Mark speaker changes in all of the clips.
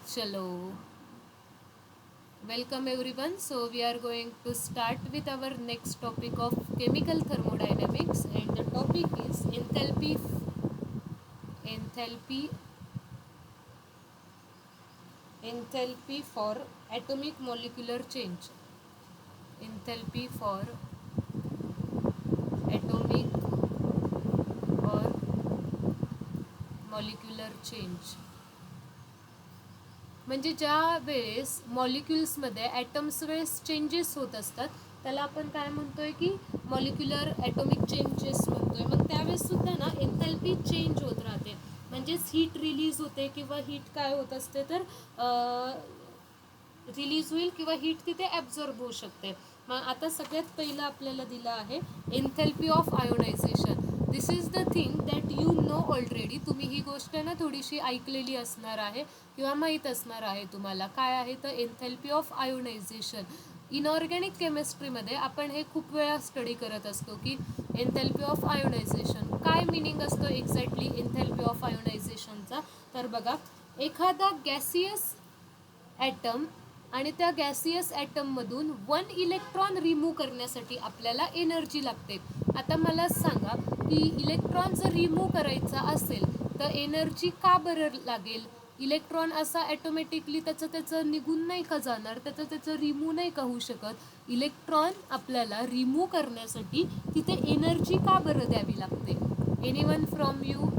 Speaker 1: Chalo. Welcome everyone. So we are going to start with our next topic of chemical thermodynamics, and the topic is enthalpy enthalpy for atomic molecular change. Enthalpy for atomic or molecular change. म्हणजे ज्या वेळेस मॉलिक्युल्समध्ये atoms वेळेस changes होत असतात त्याला आपण काय म्हणतोय की मॉलिक्युलर ॲटॉमिक चेंजेस म्हणतोय. मग त्यावेळेस सुद्धा ना एन्थॅल्पी चेंज होत राहते, म्हणजेच हीट रिलीज होते किंवा हीट काय होत असते तर रिलीज होईल किंवा हीट तिथे ॲब्झॉर्ब होऊ शकते. मग आता सगळ्यात पहिलं आपल्याला दिलं आहे enthalpy of ionisation. This is the thing that you know already. तुम्ही ही गोष्ट ना थोडीशी ऐकलेली असणार आहे किंवा माहीत असणार आहे तुम्हाला. काय आहे तर एन्थॅल्पी ऑफ आयोनायझेशन. इनऑर्गॅनिक केमिस्ट्रीमध्ये आपण हे खूप वेळा स्टडी करत असतो की एन्थॅल्पी ऑफ आयोनायझेशन काय मिनिंग असतो एक्झॅक्टली एन्थॅल्पी ऑफ आयोनायझेशनचा. तर बघा, एखादा गॅसियस ॲटम आणि त्या गॅसियस ॲटममधून 1 इलेक्ट्रॉन रिमूव्ह करण्यासाठी आपल्याला एनर्जी लागते. आता मला सांगा की इलेक्ट्रॉन जर रिमूव्ह करायचा असेल तर एनर्जी का बरं लागेल. इलेक्ट्रॉन असा ॲटोमॅटिकली त्याचं निघून नाही का जाणार, त्याचं रिमूव्ह नाही का होऊ शकत. इलेक्ट्रॉन आपल्याला रिमूव्ह करण्यासाठी तिथे एनर्जी का बरं द्यावी लागते. एनीवन फ्रॉम यू,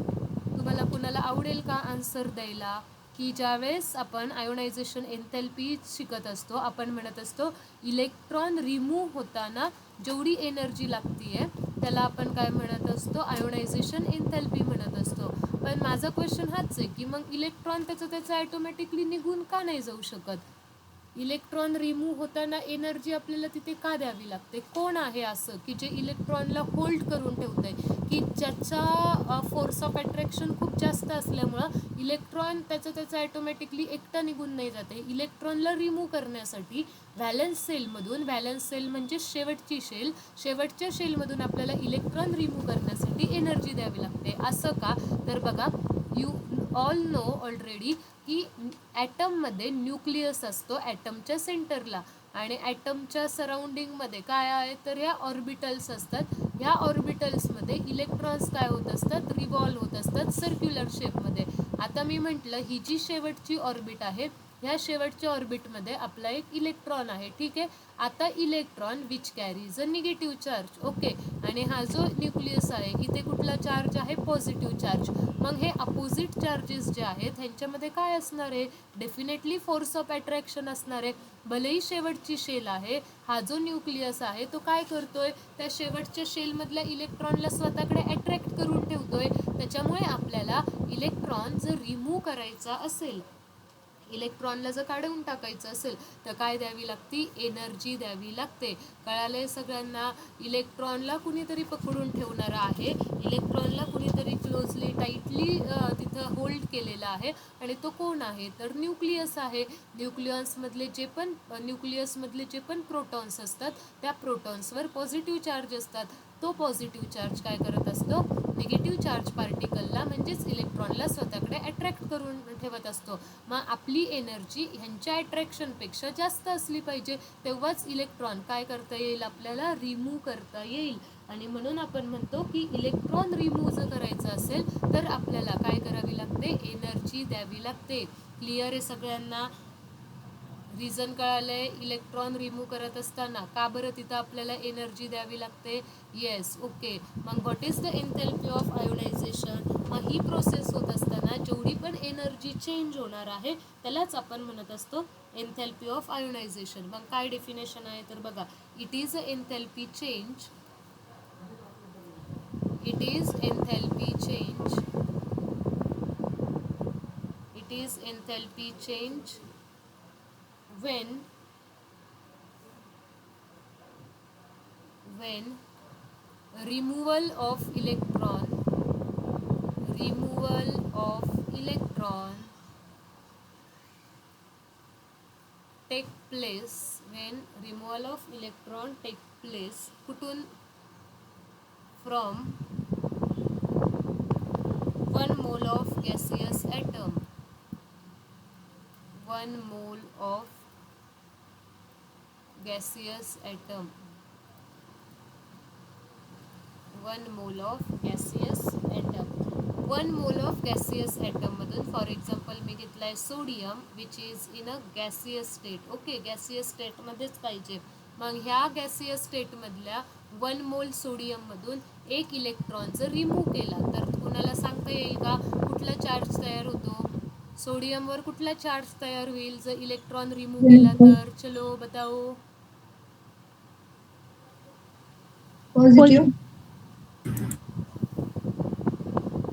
Speaker 1: तुम्हाला कुणाला आवडेल का आन्सर द्यायला. की ज्यावेळेस आपण आयोनायझेशन एन्थॅल्पी शिकत असतो आपण म्हणत असतो इलेक्ट्रॉन रिमूव्ह होताना जेवढी एनर्जी लागते त्याला आपण काय म्हणत असतो आयोनायझेशन एन्थॅल्पी म्हणत असतो. पण माझा क्वेश्चन हाच आहे की मग इलेक्ट्रॉन त्याचं ॲटोमॅटिकली निघून का नाही जाऊ शकत. इलेक्ट्रॉन रिमूव्ह होताना एनर्जी आपल्याला तिथे का द्यावी लागते. कोण आहे असं की जे इलेक्ट्रॉनला होल्ड करून ठेवतं आहे की ज्याचा फोर्स ऑफ अट्रॅक्शन खूप जास्त असल्यामुळं इलेक्ट्रॉन त्याचं ॲटोमॅटिकली एकटा निघून नाही जाते. इलेक्ट्रॉनला रिमूव्ह करण्यासाठी व्हॅलन्स सेलमधून, व्हॅलन्स सेल म्हणजे शेवटची शेल, शेवटच्या शेलमधून आपल्याला इलेक्ट्रॉन रिमूव्ह करण्यासाठी एनर्जी द्यावी लागते. असं का तर बघा, यू ऑल नो ऑलरेडी की ॲटममध्ये न्यूक्लियस असतो ॲटमच्या सेंटरला आणि ॲटमच्या सराउंडिंगमध्ये काय आहे तर ह्या ऑर्बिटल्स असतात. ह्या ऑर्बिटल्समध्ये इलेक्ट्रॉन्स काय होत असतात रिव्हॉल्व होत असतात सर्क्युलर शेपमध्ये. आता मी म्हटलं ही जी शेवटची ऑर्बिट आहे ह्या शेवटच्या ऑर्बिटमध्ये आपला एक इलेक्ट्रॉन आहे. ठीक आहे. आता electron which carries a negative charge. Okay. आणि हा जो न्यूक्लियस आहे इथे कुठला चार्ज आहे पॉझिटिव्ह चार्ज. मग हे अपोजिट चार्जेस जे आहेत ह्यांच्यामध्ये काय असणार आहे डेफिनेटली फोर्स ऑफ अट्रॅक्शन असणार आहे. भलेही शेवटची शेल आहे, हा जो न्यूक्लियस आहे तो काय करतोय त्या शेवटच्या शेलमधल्या इलेक्ट्रॉनला स्वतःकडे अट्रॅक्ट करून ठेवतोय. त्याच्यामुळे आपल्याला इलेक्ट्रॉन जर रिमूव्ह करायचा असेल, इलेक्ट्रॉनला जर काढून टाकायचं असेल तर काय द्यावी लागते एनर्जी द्यावी लागते. कळालंय सगळ्यांना. इलेक्ट्रॉनला कुणीतरी पकडून ठेवणारं आहे, इलेक्ट्रॉनला कुणीतरी क्लोजली टाईटली तिथं होल्ड केलेलं आहे आणि तो कोण आहे तर न्यूक्लियस आहे. न्यूक्लियसमधले जे पण प्रोटॉन्स असतात त्या प्रोटॉन्सवर पॉझिटिव्ह चार्ज असतात. तो पॉझिटिव्ह चार्ज काय करत असतो निगेटिव्ह चार्ज पार्टिकलला म्हणजेच इलेक्ट्रॉनला स्वतःकडे अट्रॅक्ट करून ठेवत असतो. मग आपली एनर्जी ह्यांच्या अट्रॅक्शनपेक्षा जास्त असली पाहिजे तेव्हाच इलेक्ट्रॉन काय करता येईल आपल्याला रिमूव्ह करता येईल. आणि म्हणून आपण म्हणतो की इलेक्ट्रॉन रिमूव्ह जर करायचं असेल तर आपल्याला काय करावी लागते एनर्जी द्यावी लागते. क्लिअर आहे सगळ्यांना. रिझन कळालंय इलेक्ट्रॉन रिमूव्ह करत असताना का बरं तिथं आपल्याला एनर्जी द्यावी लागते. येस. ओके. मग what is the enthalpy of ionisation. मग ही प्रोसेस होत असताना जेवढी पण एनर्जी चेंज होणार आहे त्यालाच आपण म्हणत असतो एन्थॅल्पी ऑफ आयोनायझेशन. मग काय डेफिनेशन आहे तर बघा, it is a enthalpy change, it is एन्थॅल्पी change, it is एन्थॅल्पी change when removal of electron take place, when removal of electron take place कुठून from 1 mole of gaseous atom, 1 mole of gaseous atom, 1 mole of gaseous atom, 1 mole of gaseous atom मधून for example मी घेतलाय sodium which is in a gaseous state. Okay, gaseous स्टेटमध्येच पाहिजे. मग ह्या gaseous स्टेटमधल्या 1 मोल सोडियममधून एक इलेक्ट्रॉन जर रिमूव्ह केला तर कुणाला सांगता येईल का कुठला चार्ज तयार होतो? सोडियमवर कुठला चार्ज तयार होईल जर इलेक्ट्रॉन रिमूव्ह केला तर? चलो बताओ.
Speaker 2: पॉझिटिव्ह.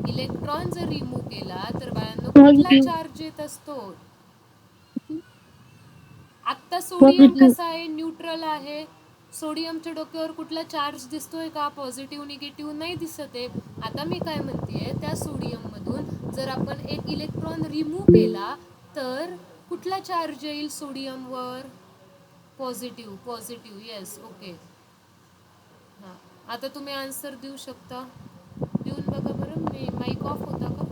Speaker 1: इलेक्ट्रॉन जर रिमूव्ह केला तर बाळांनो कुठला चार्ज येत असतो? आत्ता सोडियम कसा आहे? न्यूट्रल आहे. सोडियमच्या डोक्यावर कुठला चार्ज दिसतोय का? पॉझिटिव्ह निगेटिव्ह नाही दिसत आहे. आता मी काय म्हणतेय, त्या सोडियम मधून जर आपण एक इलेक्ट्रॉन रिमूव्ह केला तर कुठला चार्ज येईल सोडियमवर? पॉझिटिव्ह. Positive, yes. ओके. हां, आता तुम्ही आन्सर देऊ शकता. देऊन बघा बरं. मी माईक ऑफ होता का?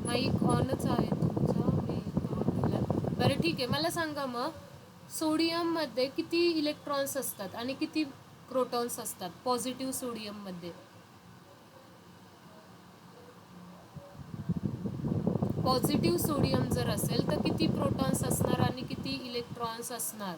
Speaker 1: माईक ऑनच आहे तुमचा. मी बरं ठीक आहे. मला सांगा मग सोडियममध्ये किती इलेक्ट्रॉन्स असतात आणि किती प्रोटॉन्स असतात पॉझिटिव्ह सोडियममध्ये? पॉझिटिव्ह सोडियम जर असेल तर किती प्रोटॉन्स असणार आणि किती इलेक्ट्रॉन्स असणार?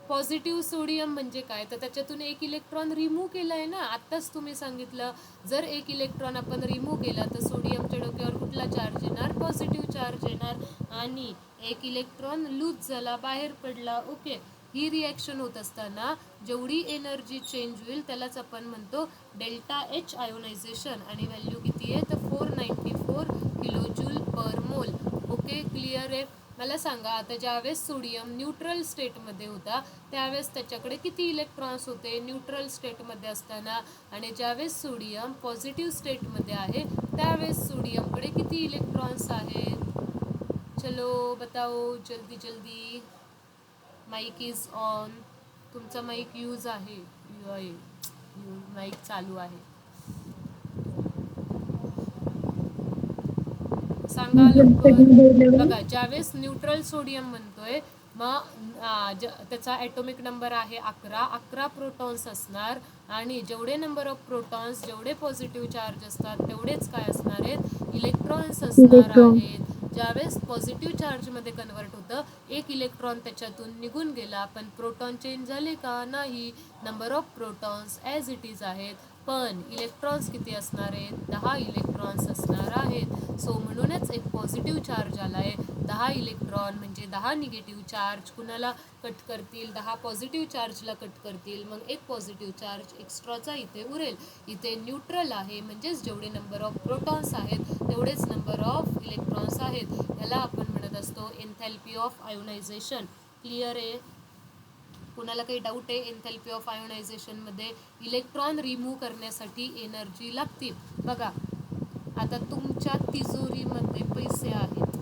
Speaker 1: पॉझिटिव्ह सोडियम म्हणजे काय? तर त्याच्यातून एक इलेक्ट्रॉन रिमूव्ह केला आहे ना. आत्ताच तुम्ही सांगितलं जर एक इलेक्ट्रॉन आपण रिमूव्ह केला तर सोडियमच्या डोक्यावर कुठला चार्ज येणार? पॉझिटिव्ह चार्ज येणार. आणि एक इलेक्ट्रॉन लूज झाला, बाहेर पडला. ओके, ही रिॲक्शन होत असताना जेवढी एनर्जी चेंज होईल त्यालाच आपण म्हणतो डेल्टा एच आयोनायझेशन. आणि व्हॅल्यू किती आहे? तर 494 किलोजूल पर मोल. ओके, क्लिअर आहे. मला सांगा आता ज्यावेळेस सोडियम न्यूट्रल स्टेटमध्ये होता त्यावेळेस त्याच्याकडे किती इलेक्ट्रॉन्स होते न्यूट्रल स्टेटमध्ये असताना? आणि ज्यावेळेस सोडियम पॉझिटिव्ह स्टेटमध्ये आहे त्यावेळेस सोडियमकडे किती इलेक्ट्रॉन्स आहेत? चलो बताओ जल्दी जल्दी. Mic is on. तुमचा माईक यूज आहे. माईक चालू आहे. सांगा लवकर. बघा, ज्यावेळेस न्यूट्रल सोडियम म्हणतोय मग त्याचा ॲटोमिक नंबर आहे 11. 11 प्रोटॉन्स असणार. आणि जेवढे नंबर ऑफ प्रोटॉन्स, जेवढे पॉझिटिव्ह चार्ज असतात तेवढेच काय असणार आहेत? इलेक्ट्रॉन्स असणार आहेत. ज्यावेळेस पॉझिटिव्ह चार्जमध्ये कन्वर्ट होतं, एक इलेक्ट्रॉन त्याच्यातून निघून गेला पण प्रोटॉन चेंज झाले का? नाही. Number of protons as it is आहेत. पण इलेक्ट्रॉन्स किती असणार आहेत? 10 इलेक्ट्रॉन्स असणार आहेत. सो म्हणूनच एक पॉझिटिव्ह चार्ज आला आहे. 10 इलेक्ट्रॉन म्हणजे 10 निगेटिव्ह चार्ज कुणाला कट करतील? 10 पॉझिटिव्ह चार्जला कट करतील. मग एक पॉझिटिव्ह चार्ज एक्स्ट्राचा इथे उरेल. इथे न्यूट्रल आहे म्हणजेच जेवढे नंबर ऑफ प्रोटॉन्स आहेत तेवढेच नंबर ऑफ इलेक्ट्रॉन्स आहेत. याला आपण म्हणत असतो एन्थॅल्पी ऑफ आयोनायझेशन. क्लिअर आहे? कुणाला काही डाऊट आहे? एन्थॅल्पी ऑफ आयोनायझेशनमध्ये इलेक्ट्रॉन रिमूव्ह करण्यासाठी एनर्जी लागते. बघा, आता तुमच्या तिजोरीमध्ये पैसे आहेत.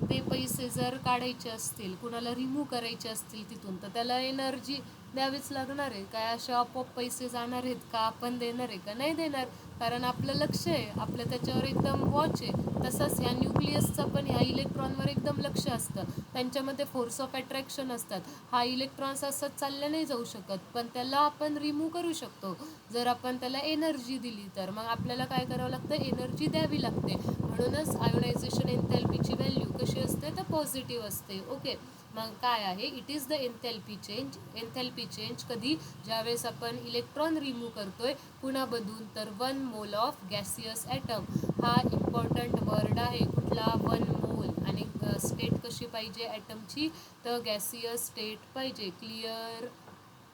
Speaker 1: ते पैसे जर काढायचे असतील, कुणाला रिमूव्ह करायचे असतील तिथून, तर त्याला एनर्जी द्यावीच लागणार आहे. काय असे आपोआप पैसे जाणार आहेत का? आपण देणार आहे का? नाही देणार. कारण आपलं लक्ष आहे, आपलं त्याच्यावर एकदम वॉच आहे. तसंच ह्या न्यूक्लियसचं पण ह्या इलेक्ट्रॉनवर एकदम लक्ष असतं. त्यांच्यामध्ये फोर्स ऑफ अट्रॅक्शन असतात. हा इलेक्ट्रॉन्स असंच चालल्या नाही जाऊ शकत, पण त्याला आपण रिमूव्ह करू शकतो जर आपण त्याला एनर्जी दिली तर. मग आपल्याला काय करावं लागतं? एनर्जी द्यावी लागते. म्हणूनच आयोनायझेशन एन्थॅल्पीची व्हॅल्यू कशी असते? तर पॉझिटिव्ह असते. ओके, मग काय आहे? It is the एन्थॅल्पी change. Enthalpy change कधी? ज्यावेळेस आपण इलेक्ट्रॉन रिमूव्ह करतोय कुणामधून? तर 1 मोल ऑफ गॅसियस ॲटम. हा इम्पॉर्टंट वर्ड आहे. कुठला? 1 मोल. आणि स्टेट कशी पाहिजे ॲटमची? तर गॅसियस स्टेट पाहिजे. क्लिअर?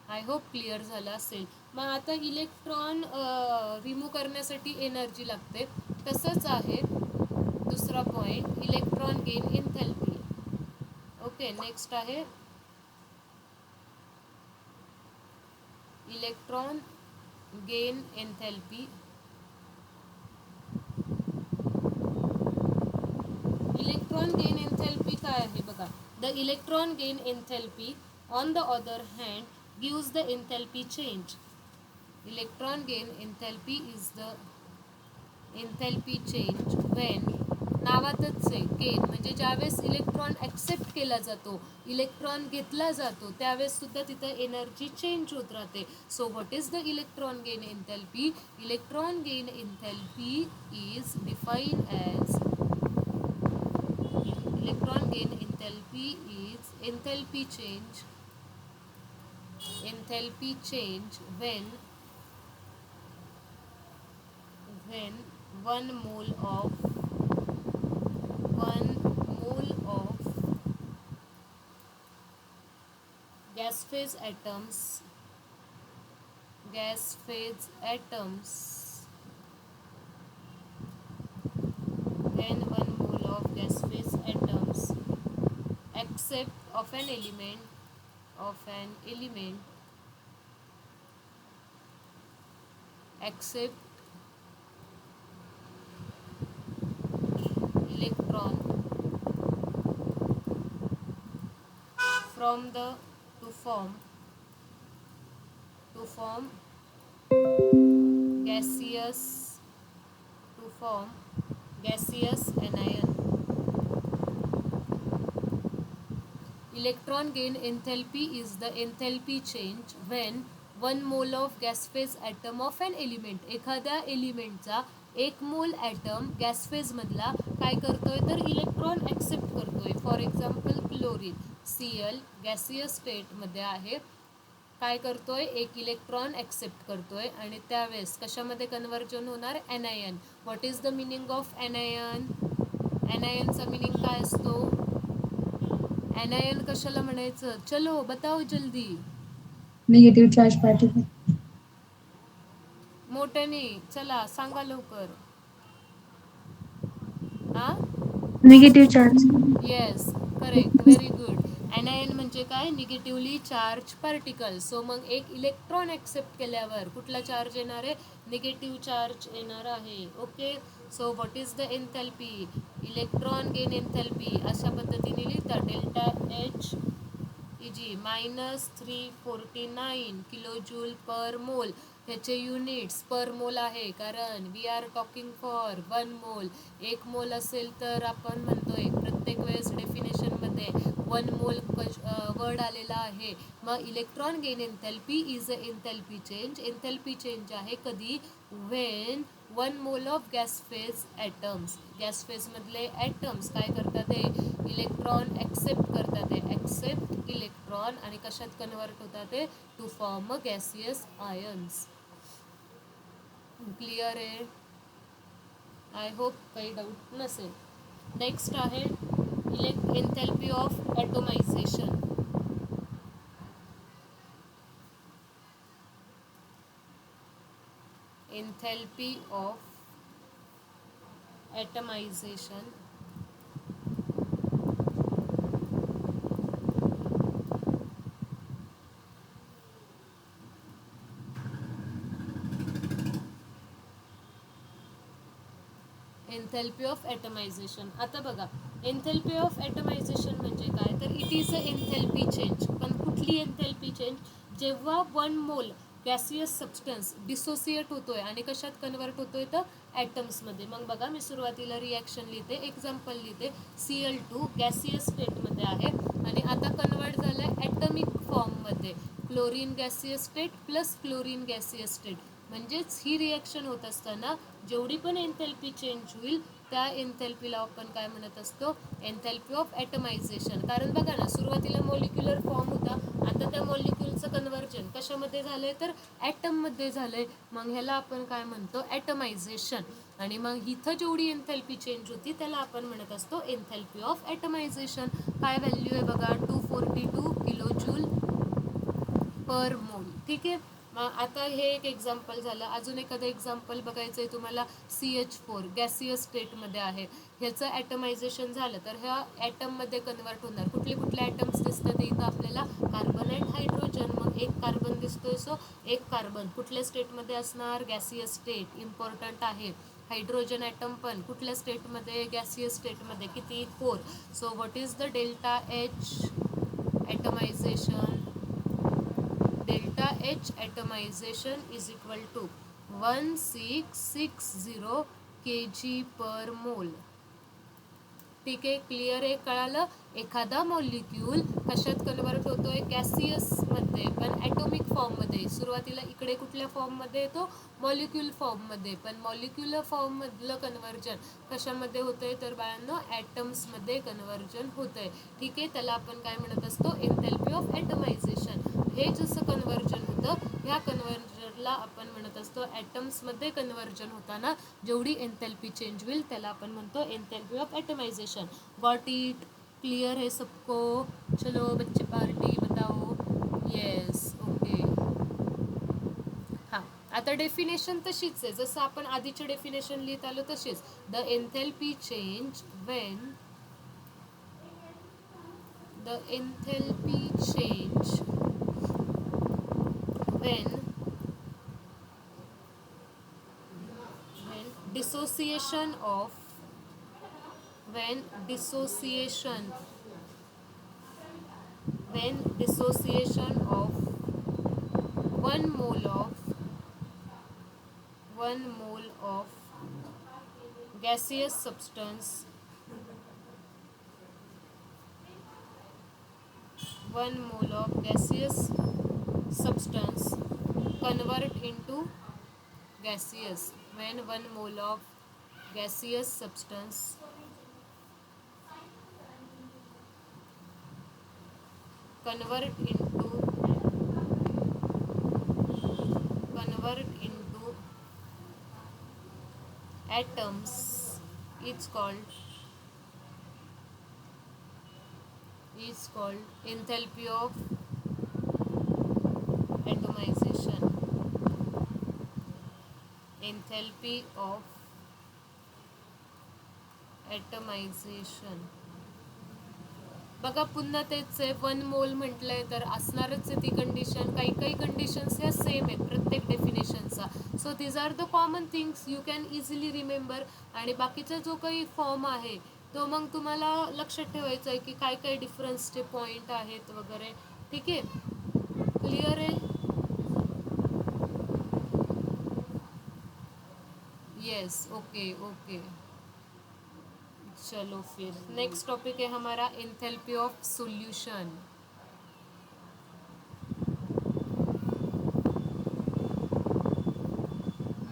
Speaker 1: आय होप क्लिअर झालं असेल. मग आता इलेक्ट्रॉन रिमूव्ह करण्यासाठी एनर्जी लागते. तसंच आहे दुसरा point, electron gain enthalpy. Okay, next आहे electron gain enthalpy. Electron gain enthalpy काय आहे बघा. The electron gain enthalpy, on the other hand, gives the enthalpy change. Electron gain enthalpy is the enthalpy change when, नावातच आहे gain म्हणजे ज्यावेळेस electron accept केला जातो, इलेक्ट्रॉन घेतला जातो, त्यावेळेस सुद्धा तिथं एनर्जी चेंज होत राहते. So what is the electron gain enthalpy? Electron gain enthalpy is define as, electron gain enthalpy is enthalpy change when 1 mole of gas phase atoms when 1 mole of gas phase atoms accept of an element accept electron from the to form gaseous anion. Electron gain enthalpy is the enthalpy change when 1 mole of gas phase atom of an element, एखाद्या एलिमेंटचा 1 मोल item gas phase मधला काय करतोय तर electron accept करतोय. For example chlorine Cl gaseous स्टेटमध्ये आहे, काय करतोय एक इलेक्ट्रॉन ॲक्सेप्ट करतोय आणि त्यावेळेस कशामध्ये कन्वर्जन होणार? Anion. What is the meaning of anion? एनायनचा मिनिंग काय असतो? एनायन कशाला म्हणायचं? चलो बताओ जल्दी.
Speaker 2: Negative charge particle.
Speaker 1: मोठ्याने चला सांगा लवकर. हा,
Speaker 2: negative charge.
Speaker 1: Yes correct, very good. Anion म्हणजे काय? Negatively charge particle. सो मग एक इलेक्ट्रॉन ॲक्सेप्ट केल्यावर कुठला चार्ज येणार आहे? निगेटिव्ह चार्ज येणार आहे. Okay, so what is the एन्थॅल्पी? Electron gain एन्थॅल्पी अशा पद्धतीने लिहितात. Delta H easy -349 kilojoule per मोल. ह्याचे युनिट्स पर मोल आहे कारण वी आर टॉकिंग फॉर 1 मोल. 1 मोल असेल तर आपण म्हणतोय प्रत्येक वेळेस डेफिनेशनमध्ये 1 मोल वर्ड आलेला आहे. मग electron gain enthalpy is a enthalpy change. Enthalpy change आहे कधी? When 1 mole of gas phase atoms, gas फेजमधले ॲटम्स काय करतात? ते इलेक्ट्रॉन ॲक्सेप्ट करतात. ते ॲक्सेप्ट इलेक्ट्रॉन आणि कशात कन्वर्ट होतात? ते to form a gaseous ions. Clear आहे? आय होप काही डाऊट नसेल. नेक्स्ट आहे enthalpy of atomisation. Enthalpy of atomisation enthalpy of atomisation. आता बघा, एन्थॅल्पी ऑफ ॲटमायझेशन म्हणजे काय? तर it is a enthalpy change. पण कुठली एन्थॅल्पी चेंज? जेव्हा 1 मोल गॅसियस सबस्टन्स डिसोसिएट होतोय आणि कशात कन्वर्ट होतोय? तर ॲटम्समध्ये. मग बघा, मी सुरुवातीला रिॲक्शन लिहिते, एक्झाम्पल लिहिते. Cl2 गॅसियस स्टेटमध्ये आहे आणि आता कन्वर्ट झालं आहे ॲटमिक फॉर्ममध्ये. Chlorine gaseous state plus chlorine gaseous state. म्हणजेच ही रिॲक्शन होत असताना जेवढी पण एन्थॅल्पी चेंज होईल त्या एन्थॅल्पीला आपण काय म्हणत असतो? Enthalpy of atomisation. कारण बघा ना, सुरुवातीला मॉलिक्युलर फॉर्म होता, आता त्या मॉलिक्युलचं कन्वर्जन कशामध्ये झालंय? तर ॲटममध्ये झालंय. मग ह्याला आपण काय म्हणतो? ॲटमायझेशन. आणि मग इथं जेवढी एन्थॅल्पी चेंज होती त्याला आपण म्हणत असतो एन्थॅल्पी ऑफ ॲटमायझेशन. काय व्हॅल्यू आहे बघा? 242 किलोजूल पर मोल. ठीक आहे. आता हे एक एक्झाम्पल झालं. अजून एखादं एक्झाम्पल बघायचं आहे तुम्हाला. CH4 गॅसियस स्टेटमध्ये आहे. ह्याचं ॲटमायझेशन झालं तर ह्या ॲटममध्ये कन्वर्ट होणार. कुठले कुठले ॲटम्स दिसतात इथं आपल्याला? Carbon and hydrogen. मग एक कार्बन दिसतोय, सो एक कार्बन कुठल्या स्टेटमध्ये असणार? Gaseous state. इम्पॉर्टंट आहे. हायड्रोजन ॲटम पण कुठल्या स्टेटमध्ये, गॅसियस स्टेटमध्ये, किती 4. So what is the delta H atomisation? Delta H atomisation is equal to 1660 kg/mol. ठीक आहे, क्लिअर आहे, कळालं. एखादा मॉलिक्यूल कशात कन्वर्ट होतोय? गॅसियसमध्ये, पण ॲटॉमिक फॉर्ममध्ये. सुरुवातीला इकडे कुठल्या फॉर्ममध्ये येतो? मॉलिक्यूल फॉर्ममध्ये. पण मॉलिक्युलर फॉर्ममधलं कन्वर्जन कशामध्ये होतंय? तर बाळांनो ॲटम्समध्ये कन्वर्जन होतंय. ठीक आहे, त्याला आपण काय म्हणत असतो? Enthalpy of atomisation. हे जसं कन्वर्जन होतं, ह्या कन्वर्जनला आपण म्हणत असतो ॲटम्समध्ये कन्वर्जन होताना जेवढी एन्थॅल्पी चेंज होईल त्याला आपण म्हणतो enthalpy of atomisation. Got it? Clear है सबको? चलो बच्चे पार्टी बताओ. Yes, okay. हां, आता डेफिनेशन तशीच आहे जसं आपण आधीचे डेफिनेशन लिहित आलो तशीच. The एन्थॅल्पी change when when dissociation of when dissociation of 1 mole of gaseous substance 1 mole of gaseous substance convert into gaseous. When 1 mole of gaseous substance convert into atoms is called enthalpy of atomization. Enthalpy of atomization. बघा पुन्हा तेच आहे, 1 मोल म्हटलंय तर असणारच आहे ती कंडिशन. काही काही कंडिशन्स ह्या सेम आहेत प्रत्येक डेफिनेशनचा. So these are the common things you can easily remember. आणि बाकीचा जो काही फॉर्म आहे तो मग तुम्हाला लक्षात ठेवायचा आहे की काय काय डिफरन्सचे पॉईंट आहेत वगैरे. ठीक आहे, क्लिअर आहे? Yes, okay okay. चलो फिर नेक्स्ट टॉपिक है हमारा एंथैल्पी ऑफ सॉल्यूशन.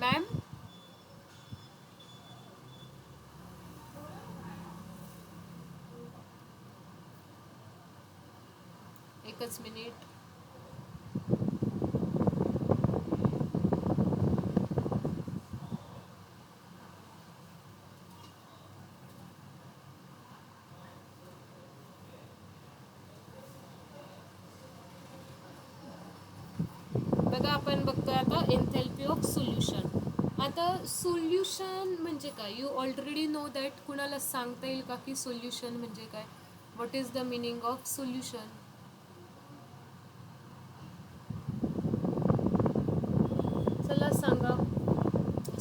Speaker 1: मैम एकच मिनिट. बघा आपण बघतोय आता एन्थॅल्पी ऑफ सोल्युशन. आता सोल्युशन म्हणजे काय? You already know that. कुणाला सांगता येईल का की सोल्युशन म्हणजे काय? What is the meaning of solution? चला सांगा,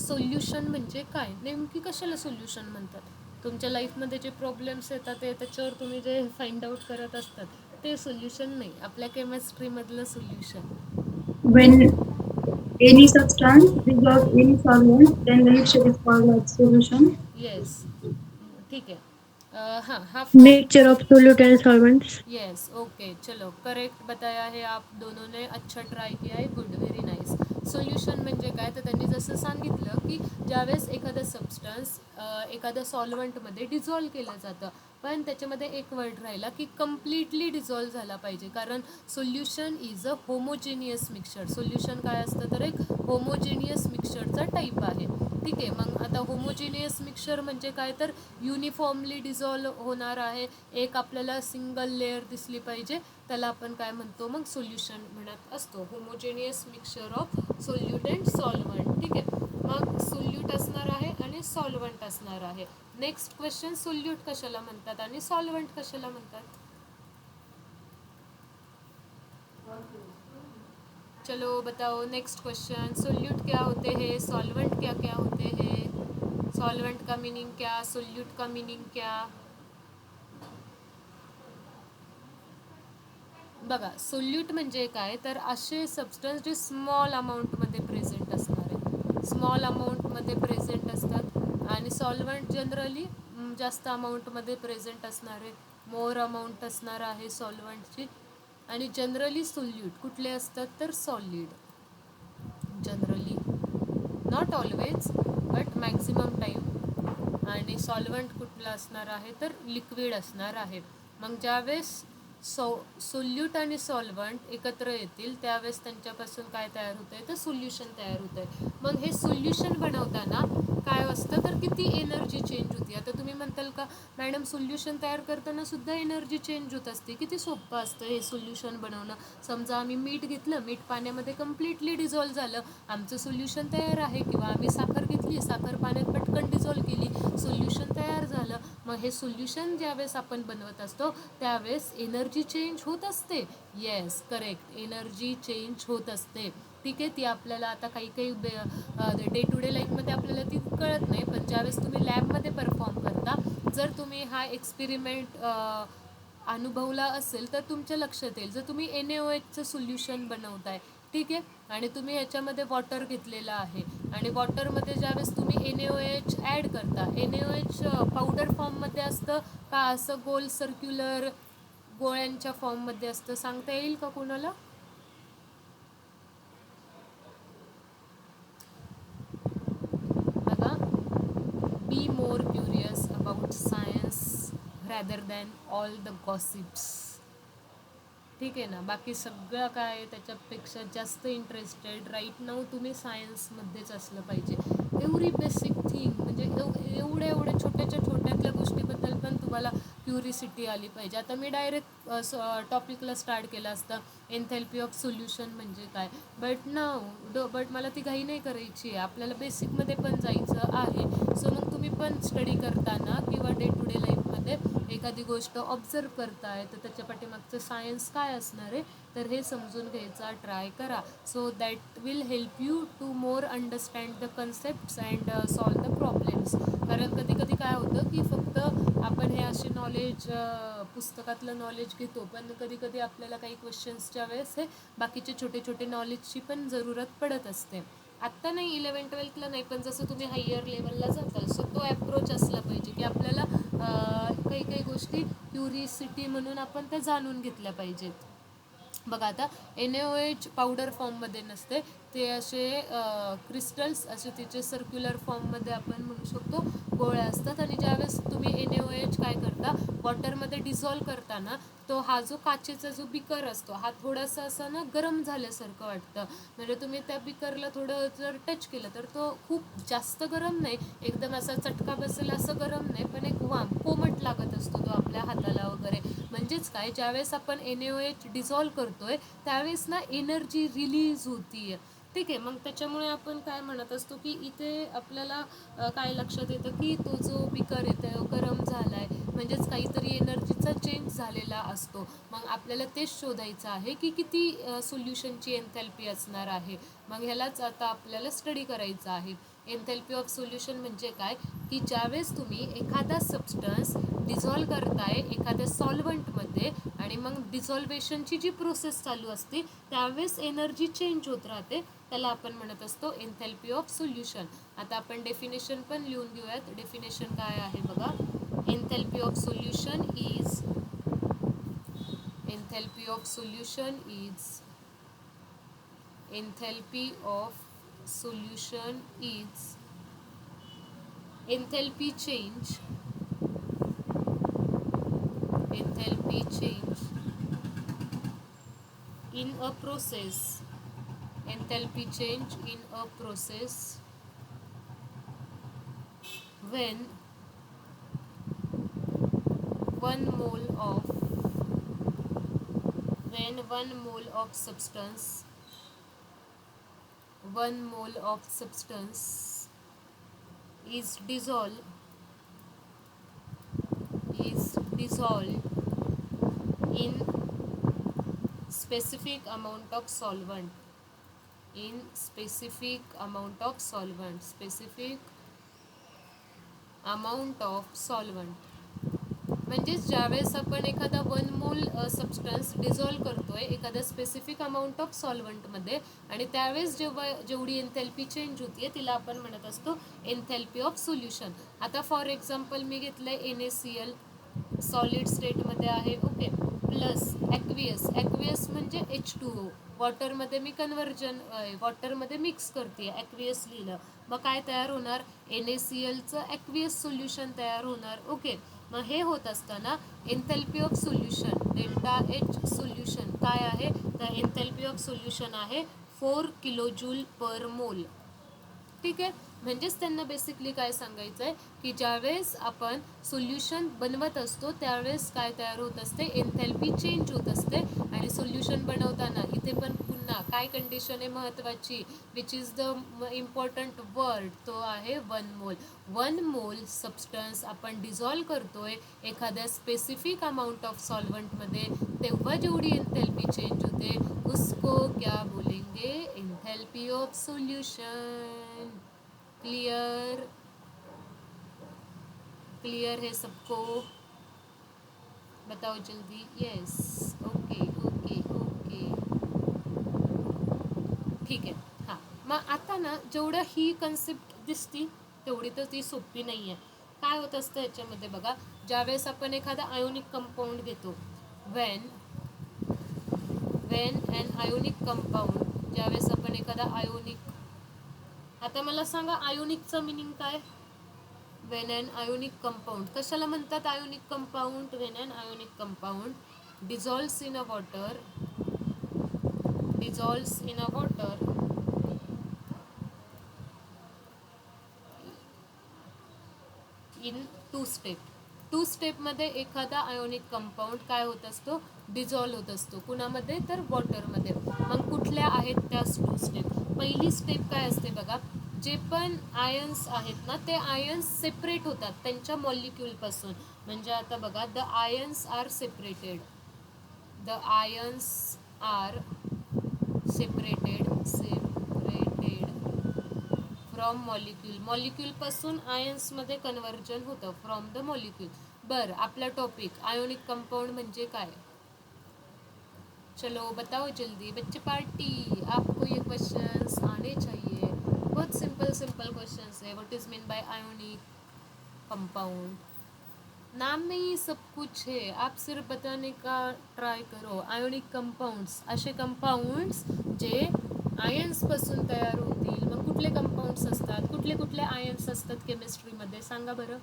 Speaker 1: सोल्युशन म्हणजे काय? नेमकी कशाला सोल्युशन म्हणतात? तुमच्या लाईफमध्ये जे प्रॉब्लेम्स येतात ते त्याच्यावर तुम्ही जे फाइंड आउट करत असतात ते सोल्युशन नाही. आपल्या केमिस्ट्रीमधलं solution.
Speaker 2: When any substance dissolves in solvent, then the mixture is called as solution.
Speaker 1: Yes, ठीक आहे. हाँ हा
Speaker 2: Mixture of solute and solvents.
Speaker 1: Yes, okay. चलो करेक्ट बताया है आप दोनों ने, अच्छा ट्राय किया आहे, गुड, व्हेरी नाईस. सोल्युशन म्हणजे काय? तर त्यांनी जसं सांगितलं की ज्यावेळेस एखादं सबस्टन्स एखाद्या सॉल्वंटमध्ये डिझॉल्व केलं जातं, पण त्याच्यामध्ये एक वर्ड राहिला की कम्प्लिटली डिझॉल्व झाला पाहिजे. कारण solution is a homogeneous mixture. Solution काय असतं? तर एक होमोजेनियस मिक्सचरचा टाईप आहे. ठीक आहे, मग आता होमोजेनियस मिक्सचर म्हणजे काय? तर युनिफॉर्मली डिझॉल्व होणार आहे. एक आपल्याला सिंगल लेअर दिसली पाहिजे, त्याला आपण काय म्हणतो? मग सोल्युशन म्हणत असतो. Homogeneous mixture of solute and solvent. ठीक आहे, मग सोल्यूट असणार आहे आणि सॉल्वंट असणार आहे. नेक्स्ट क्वेश्चन, सोल्यूट कशाला म्हणतात आणि सॉल्वंट कशाला म्हणतात? चलो बताओ नेक्स्ट क्वेश्चन. सोल्यूट क्या होते हैं? सॉल्वेंट क्या क्या होते हैं? सॉल्वेंट का मीनिंग क्या, सोल्यूट का मीनिंग क्या? बघा, सोल्यूट म्हणजे काय, तर असे सबस्टन्स जे स्मॉल अमाऊंटमध्ये प्रेझेंट असणार आहे, स्मॉल अमाऊंटमध्ये प्रेझेंट असतात. आणि सॉल्वंट जनरली जास्त अमाऊंटमध्ये प्रेझेंट असणार आहे, मोर अमाऊंट असणार आहे सॉल्वंटची. आणि जनरली सोल्यूट कुठले असतात, तर solid. Generally, not always but maximum time. आणि सॉल्वंट कुठलं असणार आहे, तर लिक्विड असणार आहे. मग ज्यावेळेस सोल्यूट आणि सॉल्वंट एकत्र येतील त्यावेळेस त्यांच्यापासून काय तयार होतं आहे, तर सोल्युशन तयार होतं आहे. मग हे सोल्युशन बनवताना काय असतं, तर किती एनर्जी चेंज होती. आता तुम्ही म्हणताल का मॅडम सोल्युशन तयार करताना सुद्धा एनर्जी चेंज होत असते, किती सोपं असतं हे सोल्युशन बनवणं. समजा आम्ही मीठ घेतलं, मीठ पाण्यामध्ये कम्प्लिटली डिझॉल्व झालं, आमचं सोल्युशन तयार आहे. किंवा आम्ही साखर घेतली, साखर पाण्यात पटकन डिझॉल्व केली, सोल्युशन तयार झालं. मग हे सोल्युशन ज्यावेळेस आपण बनवत असतो त्यावेळेस एनर्जी चेंज होत असते. येस, करेक्ट, एनर्जी चेंज होत असते. ठीक आहे, ती आपल्याला आता काही काही डे टू डे लाईफमध्ये आपल्याला ती कळत नाही, पण ज्यावेळेस तुम्ही लॅबमध्ये परफॉर्म करता, जर तुम्ही हा एक्सपेरिमेंट अनुभवला असेल तर तुमच्या लक्षात येईल. जर तुम्ही NaOHचं सोल्युशन बनवताय, ठीक आहे, आणि तुम्ही ह्याच्यामध्ये वॉटर घेतलेलं आहे, आणि वॉटरमध्ये ज्यावेळेस तुम्ही NaOH ॲड करता, NaOH पावडर फॉर्ममध्ये असतं का असं गोल सर्क्युलर गोळ्यांच्या फॉर्ममध्ये असतं, सांगता येईल का कोणाला? बघा, be more curious about science rather than all the gossips. ठीक आहे ना, बाकी सगळं काय त्याच्यापेक्षा जास्त इंटरेस्टेड राईट नाऊ तुम्ही सायन्समध्येच असलं पाहिजे. एव्हरी बेसिक थिंग, म्हणजे एवढ्या एवढ्या छोट्याच्या छोट्यातल्या गोष्टीबद्दल पण तुम्हाला क्युरिसिटी आली पाहिजे. आता मी डायरेक्ट टॉपिकला स्टार्ट केलं असतं, एन्थॅल्पी ऑफ सोल्युशन म्हणजे काय, बट मला ती घाई नाही करायची आहे, आपल्याला बेसिकमध्ये पण जायचं आहे. सो मग तुम्ही पण स्टडी करताना किंवा डे टू डे लाईफमध्ये एखादी गोष्ट ऑब्झर्व करताय तर त्याच्या पाठीमागचं सायन्स काय असणार आहे, तर हे समजून घ्यायचा ट्राय करा. So that will help you to more understand the concepts and solve the problems. कारण कधी कधी काय होतं की फक्त आपण हे असे नॉलेज पुस्तकातलं नॉलेज घेतो, पण कधी कधी आपल्याला काही क्वेश्चन्सच्या वेळेस हे बाकीचे छोटे छोटे नॉलेजची पण जरूरत पडत असते. आत्ता नाही, 11-12ला नाही, पण जसं तुम्ही हायर लेवलला जाताल सो तो ॲप्रोच असला पाहिजे की आपल्याला काही काही गोष्टी क्युरिसिटी म्हणून आपण त्या जाणून घेतल्या पाहिजेत. बघा, आता NaOH पावडर फॉर्ममध्ये नसते, ते असे क्रिस्टल्स, असे तिचे सर्क्युलर फॉर्ममध्ये आपण म्हणू शकतो गोळ्या असतात. आणि ज्यावेळेस तुम्ही NaOH काय करता, वॉटरमध्ये डिझॉल्व करताना तो हा जो काचेचा जो बिकर असतो हा थोडासा असा ना गरम झाल्यासारखं वाटतं. म्हणजे तुम्ही त्या बिकरला थोडं जर टच केलं तर तो खूप जास्त गरम नाही, एकदम असा चटका बसेल असं गरम नाही, पण एक वाम कोमट लागत असतो तो आपल्या हाताला वगैरे. म्हणजेच काय, ज्यावेळेस आपण NaOH डिझॉल्व करतोय त्यावेळेस ना एनर्जी रिलीज होतीये. ठीक आहे, मग त्याच्यामुळे आपण काय म्हणत असतो की इथे आपल्याला काय लक्षात येतं की तो जो बिकर येतो गरम झाला आहे, म्हणजेच काहीतरी एनर्जीचा चेंज झालेला असतो. मग आपल्याला तेच शोधायचं आहे की किती सोल्युशनची एन्थॅल्पी असणार आहे. मग ह्यालाच आता आपल्याला स्टडी करायचं आहे. एन्थॅल्पी ऑफ सोल्युशन म्हणजे काय, की ज्यावेळेस तुम्ही एखादा सबस्टन्स डिझॉल्व करताय एखाद्या सॉल्वंटमध्ये, आणि मग डिझॉल्वेशनची जी प्रोसेस चालू असते त्यावेळेस एनर्जी चेंज होत राहते, त्याला आपण म्हणत असतो एन्थॅल्पी ऑफ सोल्युशन. आता आपण डेफिनेशन पण लिहून घेऊयात. डेफिनेशन काय आहे बघा, enthalpy of solution is, एन्थॅल्पी of solution is, एन्थॅल्पी of solution is enthalpy change, enthalpy change in a process, enthalpy change in a process when 1 mole of, when 1 mole of substance, 1 mole of substance is dissolved, is dissolved in specific amount of solvent, in specific amount of solvent, specific amount of solvent. म्हणजेच ज्यावेळेस आपण एखादा 1 मोल substance dissolve करतोय एखाद्या specific amount of सॉल्वंटमध्ये आणि त्यावेळेस जेव्हा जेवढी एन्थॅल्पी चेंज होतीये तिला आपण म्हणत असतो एन्थॅल्पी ऑफ सोल्युशन. आता फॉर एक्झाम्पल मी घेतलंय NaCl सॉलिड स्टेटमध्ये आहे, ओके, प्लस ॲक्वियस म्हणजे H2O. वॉटरमध्ये मी वॉटरमध्ये मिक्स करते, ॲक्वियस लिहिलं, मग काय तयार होणार, NaClचं ॲक्वियस सोल्युशन तयार होणार, ओके. मग हे होत असताना एन्थॅल्पी of solution delta H solution काय आहे, तर एन्थॅल्पी ऑफ सोल्युशन आहे 4 किलोजूल पर मोल. ठीक आहे, म्हणजेच त्यांना बेसिकली काय सांगायचं आहे की ज्यावेळेस आपण सोल्युशन बनवत असतो त्यावेळेस काय तयार होत असते, एन्थॅल्पी चेंज होत असते. आणि सोल्युशन बनवताना इथे पण पुन्हा काय कंडिशन आहे महत्त्वाची, which is the important word, तो आहे 1 मोल. 1 मोल सबस्टन्स आपण डिझॉल्व करतोय एखाद्या स्पेसिफिक अमाऊंट ऑफ सॉल्वंटमध्ये, तेव्हा जेवढी एन्थॅल्पी चेंज होते उसको क्या बोलेंगे, एन्थॅल्पी ऑफ सोल्यूशन. क्लियर है सबको, बताओ जल्दी. यस, ओके ओके ओके, ठीक आहे. हां, मग आता ना जेवढं ही कन्सेप्ट दिसती तेवढी तर ती सोपी नाही आहे. काय होत असतं याच्यामध्ये बघा, ज्यावेळेस आपण एखादा आयोनिक कंपाऊंड घेतो, वेन अन आयोनिक कंपाऊंड, ज्यावेळेस आपण एखादा आयोनिक, आता मला सांगा आयोनिकचं मिनिंग काय, वेन अन आयोनिक कंपाऊंड कशाला म्हणतात, ionic compound, when an ionic compound dissolves in a water in 2 स्टेपमध्ये एखादा आयोनिक कंपाऊंड काय होत असतो, डिझॉल्व होत असतो. कुणामध्ये, तर वॉटरमध्ये. मग कुठल्या आहेत त्या 2 स्टेप. पहिली स्टेप काय असते बघा, जे पण आयन्स आहेत ना ते आयन्स सेपरेट होतात त्यांच्या मॉलिक्यूलपासून. म्हणजे आता बघा, the ions are separated from मॉलिक्यूलपासून आयन्समध्ये कन्व्हर्जन होतं फ्रॉम द मॉलिक्यूल. बरं, आपला टॉपिक आयोनिक कंपाऊंड म्हणजे काय, चलो बताओ जल्दी बच्चे पार्टी, आपको ये क्वेश्चंस आने चाहिए, बहुत सिंपल क्वेश्चंस है. What is mean by ionic compound, नाम में ही सब कुछ है, आप सिर्फ बताने का ट्राय करो. आयोनिक कंपाऊंड्स असे कंपाऊंड्स जे आयन्सपासून तयार होतील. मग कुठले कंपाऊंड्स असतात, कुठले आयन्स असतात केमिस्ट्रीमध्ये, सांगा बरं.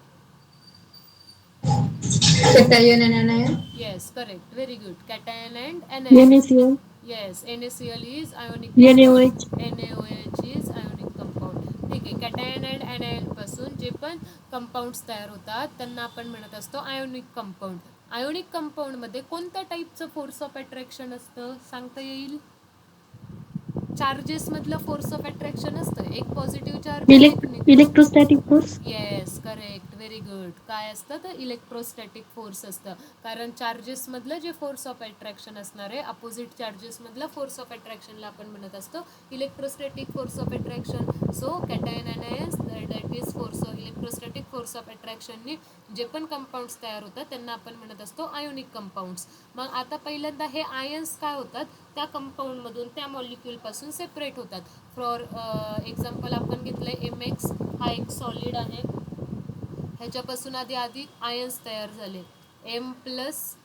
Speaker 2: Cation and anion.
Speaker 1: Yes, correct, very good. Cation and anion.
Speaker 3: NaCl,
Speaker 1: Yes, NaCl is ionic
Speaker 3: NaOH.
Speaker 1: compound. NaOH is ionic compound. ठीक आहे, कॅटायन अँड ॲनायन पासून जे पण कंपाऊंड्स तयार होतात त्यांना आपण म्हणत असतो आयोनिक कंपाऊंड. आयोनिक कंपाऊंडमध्ये कोणत्या टाईपचं फोर्स ऑफ अट्रॅक्शन असतं, सांगता येईल. चार्जेस मधलं फोर्स ऑफ अट्रॅक्शन असतं, एक positive charge,
Speaker 3: Electrostatic force.
Speaker 1: Yes, correct, very good. काय असतं तर इलेक्ट्रोस्टॅटिक फोर्स असतं. कारण चार्जेसमधलं जे फोर्स ऑफ अट्रॅक्शन असणार आहे, अपोजिट चार्जेसमधलं फोर्स ऑफ अट्रॅक्शनला आपण म्हणत असतो electrostatic force of attraction. So cation anions that is electrostatic force of अट्रॅक्शननी जे पण कंपाऊंड्स तयार होतात त्यांना आपण म्हणत असतो आयोनिक कंपाऊंड्स. मग आता पहिल्यांदा हे आयन्स काय होतात, त्या कंपाऊंडमधून त्या मॉलिक्यूलपासून सेपरेट होतात. फॉर एक्झाम्पल आपण घेतलंय MX, हा एक सॉलिड आहे, ह्याच्यापासून आधी आयन्स तयार झाले. M+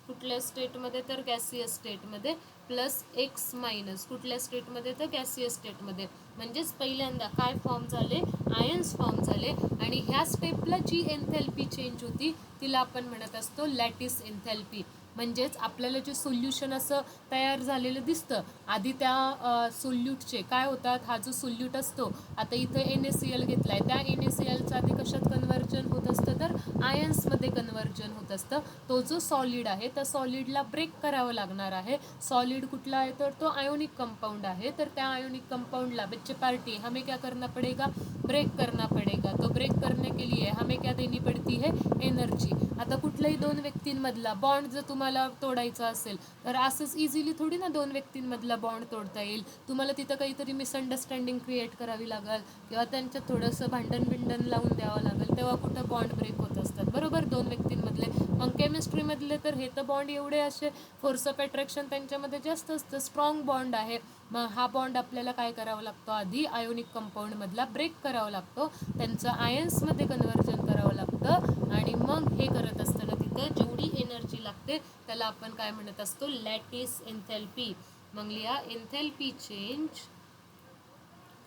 Speaker 1: कुठल्या स्टेटमध्ये, तर गॅसियस स्टेटमध्ये, प्लस X- कुठल्या स्टेटमध्ये, तर गॅसियस स्टेटमध्ये. म्हणजेच पहिल्यांदा काय फॉर्म झाले, आयन्स फॉर्म झाले. आणि ह्या स्टेपला जी एन्थॅल्पी चेंज होती तिला आपण म्हणत असतो लॅटिस एन्थॅल्पी. म्हणजेच आपल्याला जे सोल्युशन असं तयार झालेलं दिसतं, आधी त्या सोल्यूटचे काय होतात, हा जो सोल्यूट असतो, आता इथं NaCl घेतला आहे, त्या NaClचं आधी कशात कन्व्हर्जन होत असतं, तर आयन्समध्ये कन्व्हर्जन होत असतं. तो जो सॉलिड आहे त्या सॉलिडला ब्रेक करावं लागणार आहे. सॉलिड कुठला आहे, तर तो आयोनिक कंपाउंड आहे. तर त्या आयोनिक कंपाउंडला बच्चे पार्टी हमें क्या करना पड़ेगा, ब्रेक करना पड़ेगा. तो ब्रेक करने के लिए हमें क्या देनी पड़ती है, एनर्जी. एनर्जी. आता कुठल्याही दोन व्यक्तींमधला बॉन्ड जर तुम्हाला तोडायचा असेल तर असंच इझिली थोडी ना दोन व्यक्तींमधला बॉन्ड तोडता येईल. तुम्हाला तिथं काहीतरी मिसअंडरस्टँडिंग क्रिएट करावी लागेल किंवा त्यांच्यात थोडंसं भांडण लावून द्यावं लागेल, तेव्हा कुठं बॉन्ड ब्रेक होत असतात, बरोबर, दोन व्यक्तींमधले. मग केमिस्ट्रीमधले तर हे तर बॉन्ड एवढे असे फोर्स ऑफ अट्रॅक्शन त्यांच्यामध्ये जास्त असतं, स्ट्रॉंग बॉन्ड आहे. मग हा बॉन्ड आपल्याला काय करावा लागतो, आधी आयोनिक कंपाऊंडमधला ब्रेक करावा लागतो, त्यांचं आयन्समध्ये कन्व्हर्जन करावं लागतं आणि मग हे करत असताना तिथं जेवढी एनर्जी लागते त्याला आपण काय म्हणत असतो, लॅटिस एन्थॅल्पी. मग लिहा एन्थॅल्पी चेंज,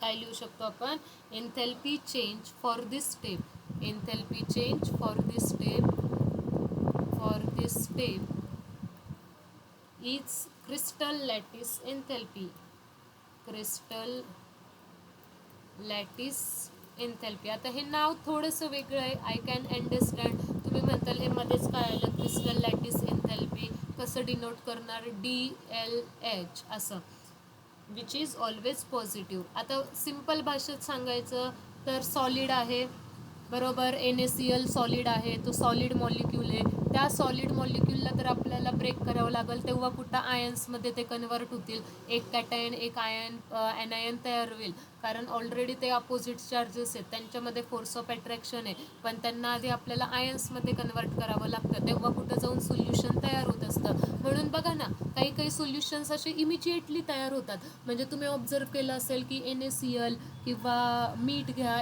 Speaker 1: काय लिहू शकतो आपण, एन्थॅल्पी change for this step, एन्थॅल्पी change for this step is crystal lattice enthalpy, crystal lattice एन्थॅल्पी. आता हे नाव थोडंसं वेगळं आहे, आय कॅन अंडरस्टँड. तुम्ही म्हणताल हे मध्येच काय आलं, क्रिस्टल लॅटिस एन्थॅल्पी कसं डिनोट करणार, DLH असं, विच इज ऑलवेज पॉझिटिव्ह. आता सिम्पल भाषेत सांगायचं तर सॉलिड आहे, बरोबर, NaCl सॉलिड आहे, तो सॉलिड मॉलिक्यूल आहे. त्या सॉलिड मॉलिक्यूलला तर आपल्याला ब्रेक करावं लागेल, तेव्हा कुठं आयन्समध्ये ते कन्वर्ट होतील, एक कॅटायन एक ॲनायन तयार होईल, कारण ऑलरेडी ते अपोजिट चार्जेस आहेत, त्यांच्यामध्ये फोर्स ऑफ अट्रॅक्शन आहे, पण त्यांना आधी आपल्याला आयन्समध्ये कन्वर्ट करावं लागतं, तेव्हा कुठं जाऊन सोल्युशन तयार होत असतं. म्हणून बघा ना, काही काही सोल्युशन्स असे इमिजिएटली तयार होतात. म्हणजे तुम्ही ऑब्झर्व केलं असेल की NaCl किंवा मीठ घ्या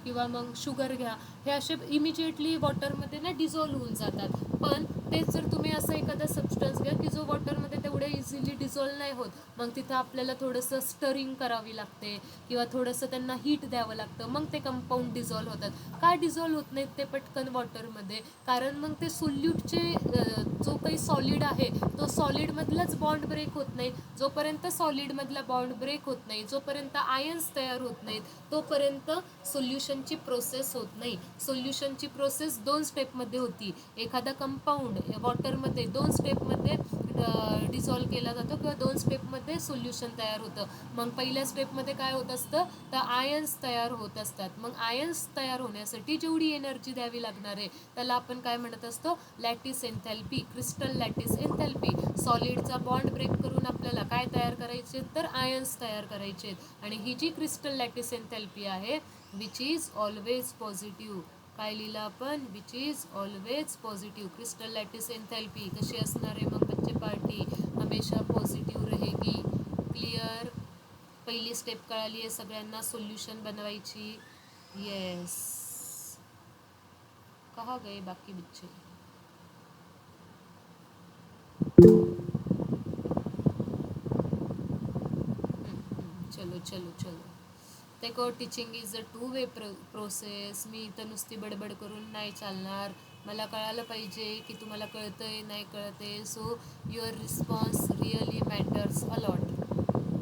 Speaker 1: किंवा मग शुगर घ्या, हे असे इमिजिएटली वॉटरमध्ये ना डिझॉल्व्ह होऊन जातात. पण तेच जर तुम्ही असं एखादा सबस्टन्स घ्या की जो वॉटरमध्ये तेवढे इझिली डिझॉल्व्ह नाही होत, मग तिथं आपल्याला थोडंसं स्टरिंग करावी लागते किंवा थोडंसं त्यांना हीट द्यावं लागतं, मग ते कंपाऊंड डिझॉल्व्ह होतात. का डिझॉल्व्ह होत नाहीत ते पटकन वॉटरमध्ये, कारण मग ते सोल्यूटचे जो काही सॉलिड आहे तो सॉलिडमधलाच बॉन्ड ब्रेक होत नाही. जोपर्यंत सॉलिडमधला बॉन्ड ब्रेक होत नाही, जोपर्यंत आयन्स तयार होत नाहीत, तोपर्यंत सोल्युशनची प्रोसेस होत नाही. सोल्युशनची प्रोसेस 2 स्टेपमध्ये होती. एखादा कंपाऊंड वॉटरमध्ये 2 स्टेपमध्ये डिझॉल्व्ह केला जातो किंवा 2 स्टेपमध्ये सोल्युशन तयार होतं. मग पहिल्या स्टेपमध्ये काय होत असतं, तर आयन्स तयार होत असतात. मग आयन्स तयार होण्यासाठी जेवढी एनर्जी द्यावी लागणार आहे त्याला आपण काय म्हणत असतो, lattice enthalpy, crystal lattice enthalpy. सॉलिडचा बॉन्ड ब्रेक करून आपल्याला काय तयार करायचे, तर आयन्स तयार करायचे. आणि ही जी क्रिस्टल लॅटिस एन्थॅल्पी आहे विच इज ऑलवेज पॉझिटिव्ह, काय लिहिलं आपण, which is always positive. Crystal lattice एन्थॅल्पी कशी असणार आहे मग बच्चे पार्टी, हमेशा पॉझिटिव्ह रहेगी. क्लिअर, पहिली स्टेप कळाली आहे सगळ्यांना, सोल्युशन बनवायची. येस, कहाँ गए बाकी बच्चे, चलो चलो चलो. देखो teaching is a 2 way process. मी इथं नुसती बडबड करून नाही चालणार, मला कळालं पाहिजे की तुम्हाला कळतंय नाही कळतंय. So your response really matters a lot.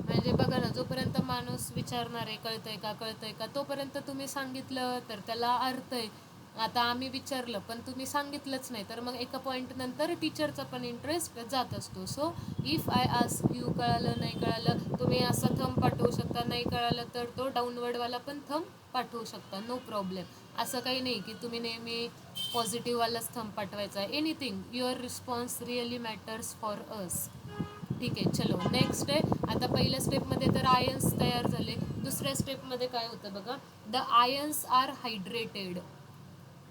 Speaker 1: म्हणजे बघा ना, जोपर्यंत माणूस विचारणार आहे कळतंय का, तोपर्यंत तुम्ही सांगितलं तर त्याला अर्थ आहे. आता आम्ही विचारलं पण तुम्ही सांगितलंच नाही, तर मग एका पॉईंट नंतर टीचरचा पण इंटरेस्ट जात असतो. So if I ask you, कळालं नाही कळालं, तुम्ही असा थंब पाठवू शकता, नाही कळालं तर तो डाऊनवर्डवाला पण थंब पाठवू शकता, नो प्रॉब्लेम. असं काही नाही की तुम्ही नेहमी पॉझिटिव्हवालाच थंब पाठवायचा आहे. Anything, your response really matters for us. ठीक आहे, चलो नेक्स्ट आहे. आता पहिल्या स्टेपमध्ये तर आयन्स तयार झाले, दुसऱ्या स्टेपमध्ये काय होतं बघा, the ions are hydrated,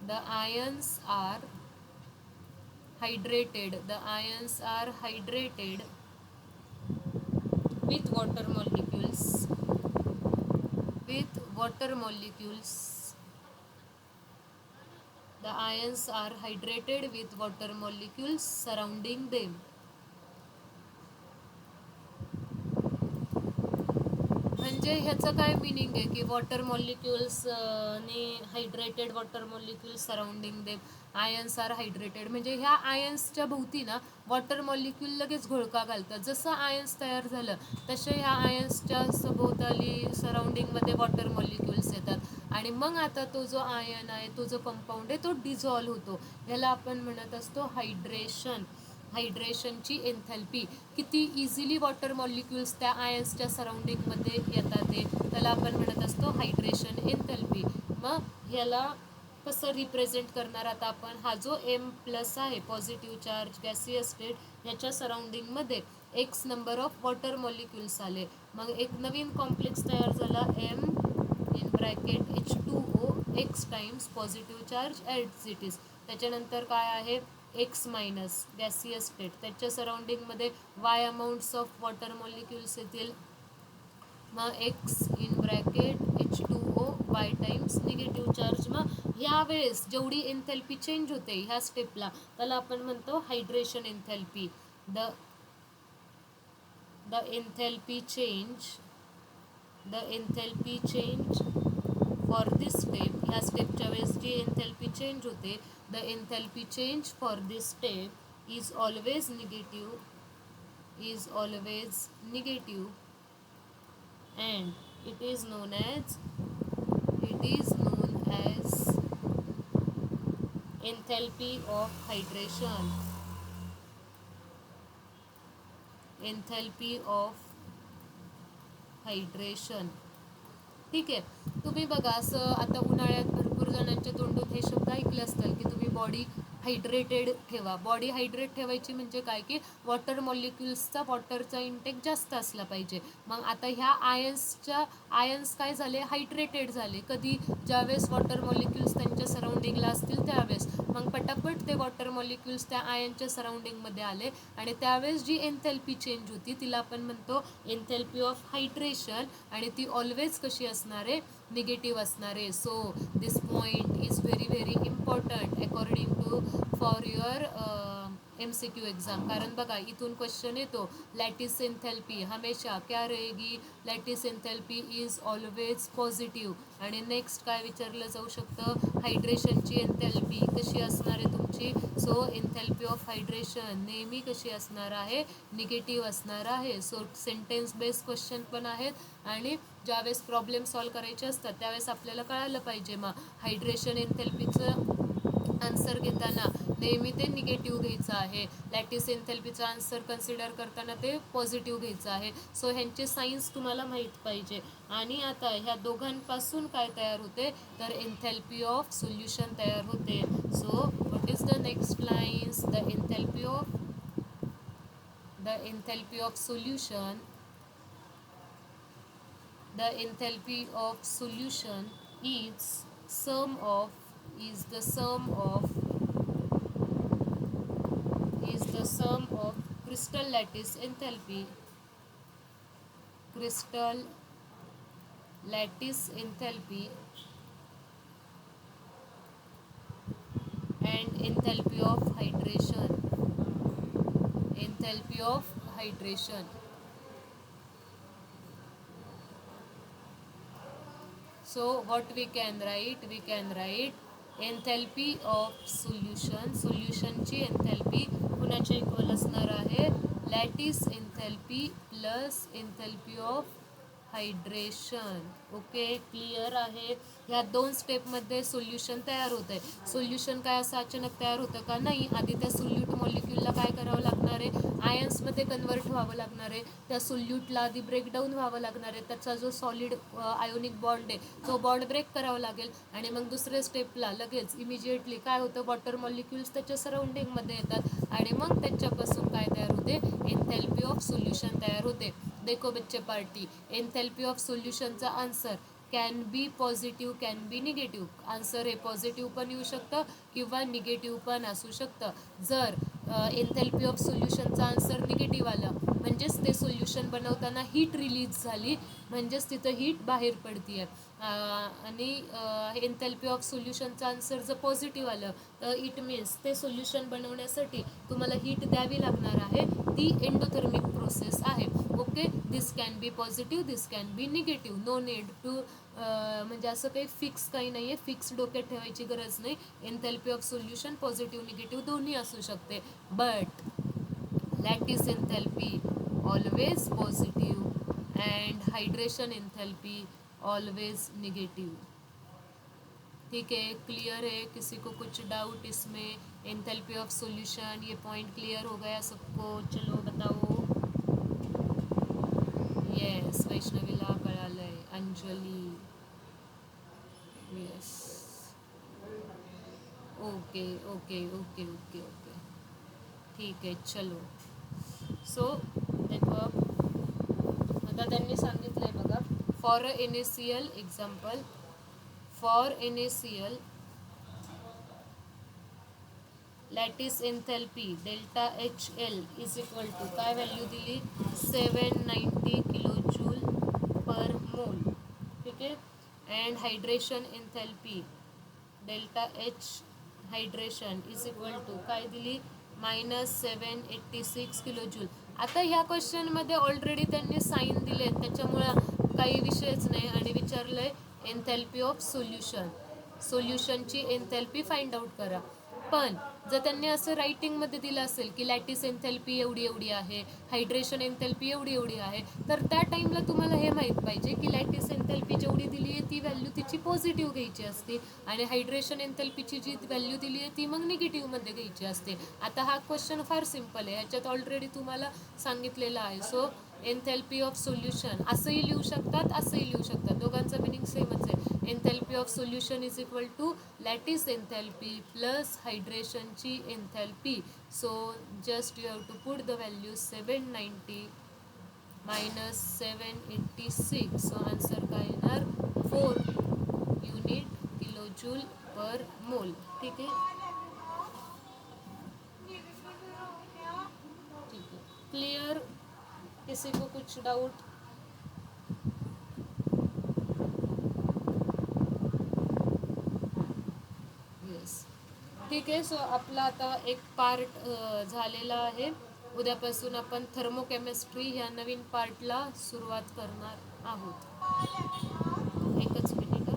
Speaker 1: the ions are hydrated, the ions are hydrated with water molecules, with water molecules, the ions are hydrated with water molecules surrounding them. म्हणजे ह्याचं काय मिनिंग आहे की वॉटर मॉलिक्युल्स ने hydrated water molecules surrounding them, ions are hydrated, म्हणजे ह्या आयन्सच्या भोवती ना वॉटर मॉलिक्यूल लगेच घोळका घालतात. जसं आयन्स तयार झालं तसे ह्या आयन्सच्या सभोवताली सराउंडिंगमध्ये वॉटर मॉलिक्युल्स येतात आणि मग आता तो जो आयन आहे, तो जो कंपाऊंड आहे, तो डिझॉल्व्ह होतो. ह्याला आपण म्हणत असतो हायड्रेशन. हायड्रेशनची एन्थॅल्पी, किती इझिली वॉटर मॉलिक्युल्स त्या आयन्सच्या सराउंडिंगमध्ये येतात ते, त्याला आपण म्हणत असतो हायड्रेशन एन्थॅल्पी. मग ह्याला कसं रिप्रेझेंट करणार आता आपण, हा जो एम प्लस आहे पॉझिटिव्ह चार्ज गॅसियस स्टेट याच्या सराउंडिंगमध्ये X number of water molecules आले, मग एक नवीन कॉम्प्लेक्स तयार झाला M in bracket H2O X times positive charge as it is. त्याच्यानंतर काय आहे एक्स मायनस गॅसियस स्टेट, त्याच्या सराउंडिंगमध्ये Y amounts of water molecules येतील, मग X in bracket H2O Y times negative charge. मग यावेळेस जेवढी एन्थॅल्पी चेंज होते ह्या स्टेपला त्याला आपण म्हणतो hydration एन्थॅल्पी. The एन्थॅल्पी change for this step, ह्या स्टेपच्या वेळेस जी एन्थॅल्पी चेंज होते, the एन्थॅल्पी change for this step is always negative and it is known as enthalpy of hydration. ठीक आहे. तुम्ही बघा असं आता उन्हाळ्यात भरपूर जणांच्या तोंडून हे शब्द ऐकले असतील की तुम्ही बॉडी हायड्रेटेड ठेवा. बॉडी हायड्रेट ठेवायची म्हणजे काय की वॉटर मॉलिक्युल्सचा वॉटरचा इंटेक जास्त असला पाहिजे. मग आता ह्या आयन्स काय झाले हायड्रेटेड झाले कधी, ज्यावेळेस वॉटर मॉलिक्युल्स त्यांच्या सराउंडिंगला असतील त्यावेळेस. मग पटापट ते वॉटर मॉलिक्युल्स त्या आयनच्या सराउंडिंगमध्ये आले आणि त्यावेळेस जी एन्थॅल्पी चेंज होती तिला आपण म्हणतो एन्थॅल्पी ऑफ हायड्रेशन, आणि ती ऑलवेज कशी असणार आहे निगेटिव्ह असणार आहे. So this point is very very important according to for your MCQ exam. कारण बघा इथून क्वेश्चन येतो लॅटिस एन्थॅल्पी हमेशा क्या रहेगी, लॅटिस एन्थॅल्पी इज ऑलवेज पॉझिटिव्ह. आणि नेक्स्ट काय विचारलं जाऊ शकतं हायड्रेशनची एन्थॅल्पी कशी असणार आहे तुमची. सो एन्थॅल्पी ऑफ हायड्रेशन नेहमी कशी असणार आहे निगेटिव्ह असणार आहे. सो सेंटेन्स बेस्ड क्वेश्चन पण आहेत आणि ज्यावेळेस प्रॉब्लेम सॉल्व्ह करायचे असतात त्यावेळेस आपल्याला कळालं पाहिजे मग हायड्रेशन एन्थॅल्पीचं आन्सर घेताना नेहमी ते निगेटिव्ह घ्यायचं आहे, लॅटिस एन्थॅल्पीचा आन्सर कन्सिडर करताना ते पॉझिटिव्ह घ्यायचं आहे. सो ह्यांचे सायन्स तुम्हाला माहीत पाहिजे. आणि आता ह्या दोघांपासून काय तयार होते तर एन्थॅल्पी ऑफ सोल्युशन तयार होते. So what is the next lines, the enthalpy of solution is the sum of crystal lattice enthalpy and enthalpy of hydration. So what we can write enthalpy of solution ची एन्थॅल्पी कुणाच्या equal असणार आहे lattice enthalpy plus एन्थॅल्पी of hydration. Okay clear आहे. ह्या दोन स्टेपमध्ये solution तयार होत आहे. सोल्युशन काय असं अचानक तयार होतं का नाही, आधी त्या सोल्यूट मॉलिक्यूलला काय करावं लागणार आहे आयन्समध्ये कन्वर्ट व्हावं लागणार आहे, त्या सोल्यूटला आधी ब्रेकडाऊन व्हावं लागणार आहे, त्याचा जो सॉलिड आयोनिक बॉन्ड आहे तो बॉन्ड ब्रेक करावा लागेल आणि मग दुसऱ्या स्टेपला लगेच इमिजिएटली काय होतं वॉटर मॉलिक्युल्स त्याच्या सराउंडिंगमध्ये येतात आणि मग त्याच्यापासून काय तयार होते एन्थॅल्पी ऑफ सोल्युशन तयार होते. देखो बच्चे पार्टी, एन्थॅल्पी ऑफ सोल्युशनचा answer can be positive can be negative. Answer हे पॉझिटिव्ह पण येऊ शकतं किंवा निगेटिव्ह पण असू शकतं. जर एन्थॅल्पी ऑफ सोल्युशनचा आन्सर निगेटिव्ह आलं म्हणजेच ते सोल्युशन बनवताना हीट रिलीज झाली म्हणजेच तिथं हीट बाहेर पडती आहे. आणि एन्थॅल्पी ऑफ सोल्युशनचा आन्सर जर पॉझिटिव्ह आलं तर इट मीन्स ते सोल्युशन बनवण्यासाठी तुम्हाला हीट द्यावी लागणार आहे, ती एंडोथर्मिक प्रोसेस आहे. Okay this can be positive this can be negative. No need to म्हणजे असं काही फिक्स काही नाही आहे, फिक्स डोक्यात ठेवायची गरज नाही. Enthalpy of solution positive negative दोन्ही असू शकते. But lattice enthalpy always positive and hydration enthalpy always negative. ठीक है क्लियर है, किसी को कुछ डाउट इसमें एन्थैल्पी ऑफ सॉल्यूशन ये पॉइंट क्लियर हो गया सबको. चलो बताओ. येस वैष्णवीला कळालंय, Anjali yes okay okay okay okay okay, ठीक आहे, चलो. सो देखो, आता त्यांनी सांगितलं आहे बघा, for a NaCl example, for NaCl lattice enthalpy delta HL is equal to काय व्हॅल्यू दिली, 790 किलोजूल पर मोल, ठीक आहे. And hydration enthalpy delta H hydration is equal to काय दिली, -786 किलोजूल. आता ह्या क्वेश्चनमध्ये ऑलरेडी त्यांनी साईन दिले, त्याच्यामुळं काही विषयच नाही. आणि विचारलं आहे एन्थॅल्पी ऑफ सोल्युशन, सोल्युशनची एन्थॅल्पी फाइंड आउट करा. पण जर त्यांनी असं रायटिंगमध्ये दिलं असेल की लॅटिस एन्थॅल्पी एवढी एवढी आहे, हायड्रेशन एन्थॅल्पी एवढी एवढी आहे, तर त्या टाईमला तुम्हाला हे माहीत पाहिजे की लॅटिस एन्थॅल्पी जेवढी दिली आहे ती व्हॅल्यू तिची पॉझिटिव्ह घ्यायची असते, आणि हायड्रेशन एन्थॅल्पीची जी व्हॅल्यू दिली आहे ती मग निगेटिव्हमध्ये घ्यायची असते. आता हा क्वेश्चन फार सिम्पल आहे, ह्याच्यात ऑलरेडी तुम्हाला सांगितलेलं आहे. सो एन्थॅल्पी ऑफ सोल्युशन असंही लिहू शकतात, असंही लिहू शकतात, दोघांचं मिनिंग सेमच आहे. Enthalpy of solution is equal to lattice enthalpy plus हायड्रेशनची enthalpy. So just you have to put the value 790 minus 786. So answer काय येणार, 4 युनिट किलोजूल पर मोल, ठीक आहे. ठीक है, क्लियर, किसी को कुछ डाउट? येस, ठीक आहे. सो आपला आता एक पार्ट झालेला आहे. उद्यापासून आपण थर्मोकेमिस्ट्री ह्या नवीन पार्टला सुरुवात करणार आहोत. एकच मिनिट हा.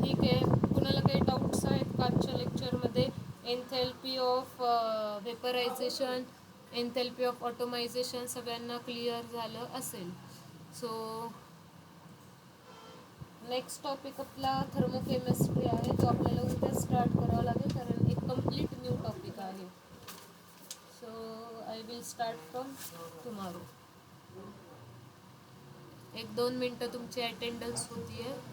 Speaker 1: ठीक आहे, कुणाला काही डाऊट्स आहेत का आजच्या लेक्चरमध्ये? Enthalpy of vaporisation, enthalpy of atomisation सगळ्यांना क्लिअर झालं असेल. सो नेक्स्ट टॉपिक आपला थर्मोकेमिस्ट्री आहे, तो आपल्याला उद्या स्टार्ट करावा लागेल, कारण एक कम्प्लीट न्यू टॉपिक आहे. So I will start from tomorrow. 1-2 मिनटं तुमची अटेंडन्स होती आहे.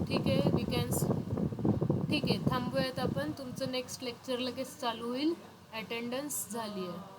Speaker 1: ठीक आहे, वी कॅन, ठीक आहे, थांबूयात आपण. तुमचं नेक्स्ट लेक्चर लगेच चालू होईल. अटेंडन्स झाली आहे.